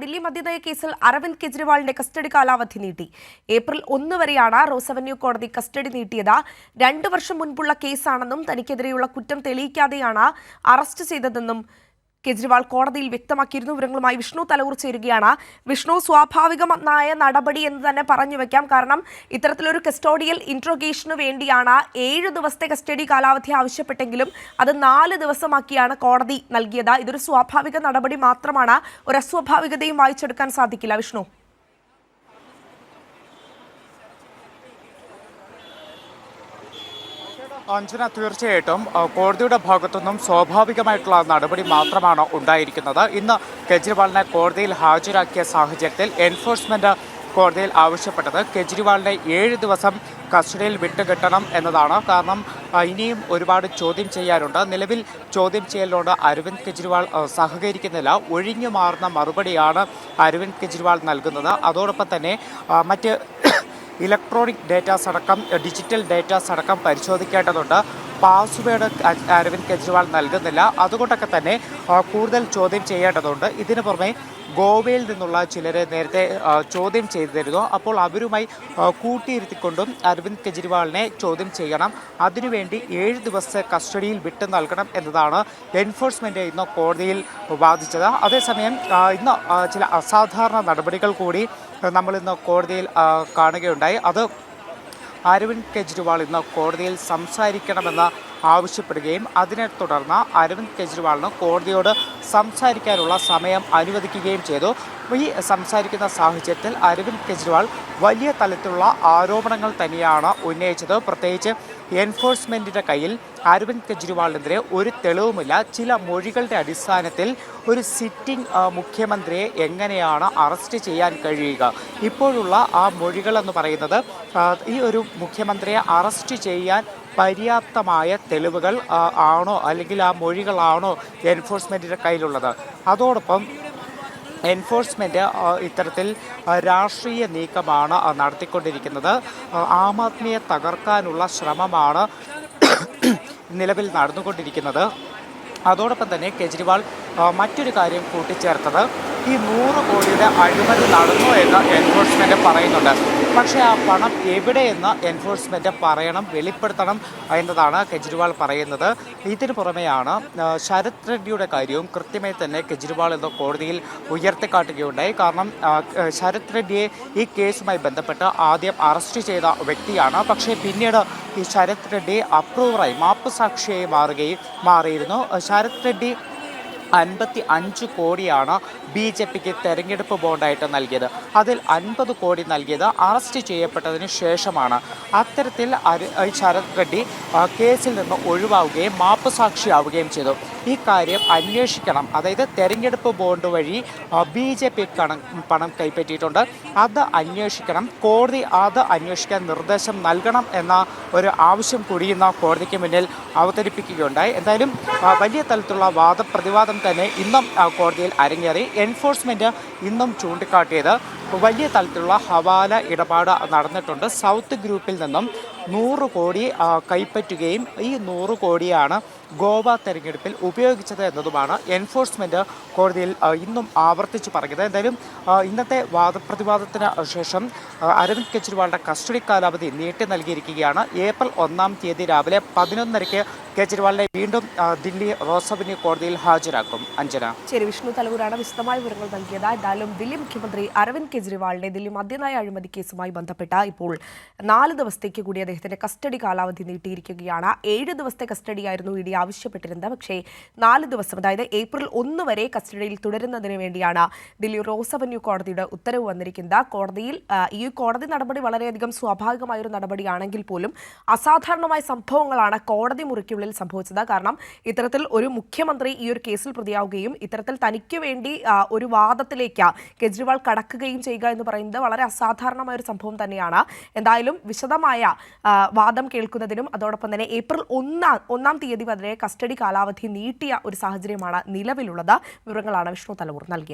ദില്ലി മദ്യനയ കേസിൽ അരവിന്ദ് കെജ്രിവാളിന്റെ കസ്റ്റഡി കാലാവധി നീട്ടി. ഏപ്രിൽ 1 വരെയാണ് റോസ് അവന്യൂ കോടതി കസ്റ്റഡി നീട്ടിയത്. 2 വർഷം മുൻപുള്ള കേസാണെന്നും തനിക്കെതിരെയുള്ള കുറ്റം തെളിയിക്കാതെയാണ് അറസ്റ്റ് ചെയ്തതെന്നും കെജ്രിവാൾ കോടതിയിൽ വ്യക്തമാക്കിയിരുന്നു. വിവരങ്ങളുമായി വിഷ്ണു തലൂർ ചേരുകയാണ്. വിഷ്ണു, സ്വാഭാവികമായ നടപടി എന്ന് തന്നെ പറഞ്ഞു വെക്കാം. കാരണം ഇത്തരത്തിലൊരു കസ്റ്റോഡിയൽ ഇൻട്രോഗേഷനു വേണ്ടിയാണ് 7 ദിവസത്തെ കസ്റ്റഡി കാലാവധി ആവശ്യപ്പെട്ടെങ്കിലും അത് 4 ദിവസമാക്കിയാണ് കോടതി നൽകിയത്. ഇതൊരു സ്വാഭാവിക നടപടി മാത്രമാണ്, ഒരു അസ്വാഭാവികതയും വായിച്ചെടുക്കാൻ സാധിക്കില്ല. വിഷ്ണു. അഞ്ജന, തീർച്ചയായിട്ടും കോടതിയുടെ ഭാഗത്തുനിന്നും സ്വാഭാവികമായിട്ടുള്ള നടപടി മാത്രമാണ് ഉണ്ടായിരിക്കുന്നത്. ഇന്ന് കെജ്രിവാളിനെ കോടതിയിൽ ഹാജരാക്കിയ സാഹചര്യത്തിൽ എൻഫോഴ്സ്മെന്റ് കോടതിയിൽ ആവശ്യപ്പെട്ടത് കെജ്രിവാളിനെ 7 ദിവസം കസ്റ്റഡിയിൽ വിട്ടുകിട്ടണം എന്നതാണ്. കാരണം ഇനിയും ഒരുപാട് ചോദ്യം ചെയ്യാനുണ്ട്. നിലവിൽ ചോദ്യം ചെയ്യലിനോട് അരവിന്ദ് കെജ്രിവാൾ സഹകരിക്കുന്നില്ല. ഒഴിഞ്ഞു മാറുന്ന മറുപടിയാണ് അരവിന്ദ് കെജ്രിവാൾ നൽകുന്നത്. അതോടൊപ്പം തന്നെ മറ്റ് ഇലക്ട്രോണിക് ഡേറ്റാസ് അടക്കം ഡിജിറ്റൽ ഡേറ്റാസ് അടക്കം പരിശോധിക്കേണ്ടതുണ്ട്. പാസ്വേഡ് അരവിന്ദ് കെജ്രിവാൾ നൽകുന്നില്ല. അതുകൊണ്ടൊക്കെ തന്നെ കൂടുതൽ ചോദ്യം ചെയ്യേണ്ടതുണ്ട്. ഇതിനു പുറമെ ഗോവയിൽ നിന്നുള്ള ചിലരെ നേരത്തെ ചോദ്യം ചെയ്തിരുന്നു. അപ്പോൾ അവരുമായി കൂട്ടിയിരുത്തിക്കൊണ്ടും അരവിന്ദ് കെജ്രിവാളിനെ ചോദ്യം ചെയ്യണം. അതിനുവേണ്ടി 7 ദിവസത്തെ കസ്റ്റഡിയിൽ വിട്ടു നൽകണം എന്നതാണ് എൻഫോഴ്സ്മെന്റ് ഇന്ന് കോടതിയിൽ വാദിച്ചത്. അതേസമയം ഇന്ന് ചില അസാധാരണ നടപടികൾ കൂടി നമ്മളിന്ന് കോടതിയിൽ കാണുകയുണ്ടായി. അത് അരവിന്ദ് കെജ്രിവാൾ ഇന്ന് കോടതിയിൽ സംസാരിക്കണമെന്ന് ആവശ്യപ്പെടുകയും അതിനെ തുടർന്ന് അരവിന്ദ് കെജ്രിവാളിന് കോടതിയോട് സംസാരിക്കാനുള്ള സമയം അനുവദിക്കുകയും ചെയ്തു. ഈ സംസാരിക്കുന്ന സാഹചര്യത്തിൽ അരവിന്ദ് കെജ്രിവാൾ വലിയ തലത്തിലുള്ള ആരോപണങ്ങൾ തന്നെയാണ് ഉന്നയിച്ചത്. പ്രത്യേകിച്ച് എൻഫോഴ്സ്മെൻറ്റിൻ്റെ കയ്യിൽ അരവിന്ദ് കെജ്രിവാളിനെതിരെ ഒരു തെളിവുമില്ല. ചില മൊഴികളുടെ അടിസ്ഥാനത്തിൽ ഒരു സിറ്റിംഗ് മുഖ്യമന്ത്രിയെ എങ്ങനെയാണ് അറസ്റ്റ് ചെയ്യാൻ കഴിയുക? ഇപ്പോഴുള്ള ആ മൊഴികളെന്ന് പറയുന്നത് ഈ ഒരു മുഖ്യമന്ത്രിയെ അറസ്റ്റ് ചെയ്യാൻ പര്യാപ്തമായ തെളിവുകൾ ആണോ, അല്ലെങ്കിൽ ആ മൊഴികളാണോ എൻഫോഴ്സ്മെൻറ്റിൻ്റെ കയ്യിലുള്ളത്? അതോടൊപ്പം എൻഫോഴ്സ്മെൻറ്റ് ഇത്തരത്തിൽ രാഷ്ട്രീയ നീക്കമാണ് നടത്തിക്കൊണ്ടിരിക്കുന്നത്. ആം ആദ്മിയെ തകർക്കാനുള്ള ശ്രമമാണ് നിലവിൽ നടന്നുകൊണ്ടിരിക്കുന്നത്. അതോടൊപ്പം തന്നെ കെജ്രിവാൾ മറ്റൊരു കാര്യം കൂട്ടിച്ചേർത്തത് ഈ 100 കോടിയുടെ അഴിമതി നടന്നു എന്ന് എൻഫോഴ്സ്മെൻറ്റ് പറയുന്നുണ്ട്. പക്ഷേ ആ പണം എവിടെയെന്ന് എൻഫോഴ്സ്മെൻറ്റ് പറയണം, വെളിപ്പെടുത്തണം എന്നതാണ് കെജ്രിവാൾ പറയുന്നത്. ഇതിന് പുറമെയാണ് ശരത് റെഡ്ഡിയുടെ കാര്യവും കൃത്യമായി തന്നെ കെജ്രിവാൾ എന്ന കോടതിയിൽ ഉയർത്തിക്കാട്ടുകയുണ്ടായി. കാരണം ശരത് റെഡ്ഡിയെ ഈ കേസുമായി ബന്ധപ്പെട്ട് ആദ്യം അറസ്റ്റ് ചെയ്ത വ്യക്തിയാണ്. പക്ഷേ പിന്നീട് ഈ ശരത് റെഡ്ഡി അപ്രൂവറായി മാപ്പുസാക്ഷിയായി മാറിയിരുന്നു. ശരത് റെഡ്ഡി 55 കോടിയാണ് BJPക്ക് തെരഞ്ഞെടുപ്പ് ബോണ്ടായിട്ട് നൽകിയത്. അതിൽ 50 കോടി നൽകിയത് അറസ്റ്റ് ചെയ്യപ്പെട്ടതിന് ശേഷമാണ്. അത്തരത്തിൽ ശരത് റെഡ്ഡി കേസിൽ നിന്ന് ഒഴിവാവുകയും മാപ്പുസാക്ഷിയാവുകയും ചെയ്തു. ഈ കാര്യം അന്വേഷിക്കണം. അതായത് തെരഞ്ഞെടുപ്പ് ബോണ്ട് വഴി BJP പണം കൈപ്പറ്റിയിട്ടുണ്ട്, അത് അന്വേഷിക്കണം. കോടതി അത് അന്വേഷിക്കാൻ നിർദ്ദേശം നൽകണം എന്ന ഒരു ആവശ്യം കൂടി ഇന്ന് കോടതിക്ക് മുന്നിൽ അവതരിപ്പിക്കുകയുണ്ടായി. എന്തായാലും വലിയ തലത്തിലുള്ള വാദപ്രതിവാദം തന്നെ ഇന്നും കോടതിയിൽ അരങ്ങേറി. എൻഫോഴ്സ്മെൻറ്റ് ഇന്നും ചൂണ്ടിക്കാട്ടിയത് വലിയ തലത്തിലുള്ള ഹവാല ഇടപാട് നടന്നിട്ടുണ്ട്. സൗത്ത് ഗ്രൂപ്പിൽ നിന്നും 100 കോടി കൈപ്പറ്റുകയും ഈ 100 കോടിയാണ് ഗോവ തെരഞ്ഞെടുപ്പിൽ ഉപയോഗിച്ചത് എന്നതുമാണ് എൻഫോഴ്സ്മെൻറ്റ് കോടതിയിൽ ഇന്നും ആവർത്തിച്ച് പറയുന്നത്. എന്തായാലും ഇന്നത്തെ വാദപ്രതിവാദത്തിന് ശേഷം അരവിന്ദ് കെജ്രിവാളിൻ്റെ കസ്റ്റഡി കാലാവധി നീട്ടി നൽകിയിരിക്കുകയാണ്. ഏപ്രിൽ 1 തീയതി രാവിലെ 11:30 കെജ്രിവാളിനെ വീണ്ടും ദില്ലി റോസ് അവന്യൂ കോടതിയിൽ ഹാജരാക്കും. അഞ്ജന. ശരി, വിഷ്ണു തലൂരാണ് വിശദമായ വിവരങ്ങൾ നൽകിയത്. എന്തായാലും ദില്ലി മുഖ്യമന്ത്രി അരവിന്ദ് കെജ്രിവാളിന്റെ ദില്ലി മദ്യനയ അഴിമതി കേസുമായി ബന്ധപ്പെട്ട ഇപ്പോൾ 4 ദിവസത്തേക്ക് കൂടി അദ്ദേഹത്തിന്റെ കസ്റ്റഡി കാലാവധി നീട്ടിയിരിക്കുകയാണ്. 7 ദിവസത്തെ കസ്റ്റഡിയായിരുന്നു ഇഡി ആവശ്യപ്പെട്ടിരുന്നത്. പക്ഷേ 4 ദിവസം, അതായത് ഏപ്രിൽ 1 വരെ കസ്റ്റഡിയിൽ തുടരുന്നതിന് വേണ്ടിയാണ് ദില്ലി റോസ് അവന്യൂ കോടതിയുടെ ഉത്തരവ് വന്നിരിക്കുന്നത്. കോടതിയിൽ ഈ കോടതി നടപടി വളരെയധികം സ്വാഭാവികമായൊരു നടപടിയാണെങ്കിൽ പോലും അസാധാരണമായ സംഭവങ്ങളാണ് കോടതി മുറിക്കുള്ളിൽ സംഭവിച്ചത്. കാരണം ഇത്തരത്തിൽ ഒരു മുഖ്യമന്ത്രി ഈ ഒരു കേസിൽ പ്രതിയാവുകയും ഇത്തരത്തിൽ തനിക്ക് വേണ്ടി ഒരു വാദത്തിലേക്ക് കെജ്രിവാൾ കടക്കുകയും ചെയ്യുക എന്ന് പറയുന്നത് വളരെ അസാധാരണമായ ഒരു സംഭവം തന്നെയാണ്. എന്തായാലും വിശദമായ വാദം കേൾക്കുന്നതിനും അതോടൊപ്പം തന്നെ ഏപ്രിൽ 1 തീയതി വരെ കസ്റ്റഡി കാലാവധി നീട്ടിയ ഒരു സാഹചര്യമാണ് നിലവിലുള്ളത്. വിവരങ്ങളാണ് വിഷ്ണു തലൂർ നൽകിയത്.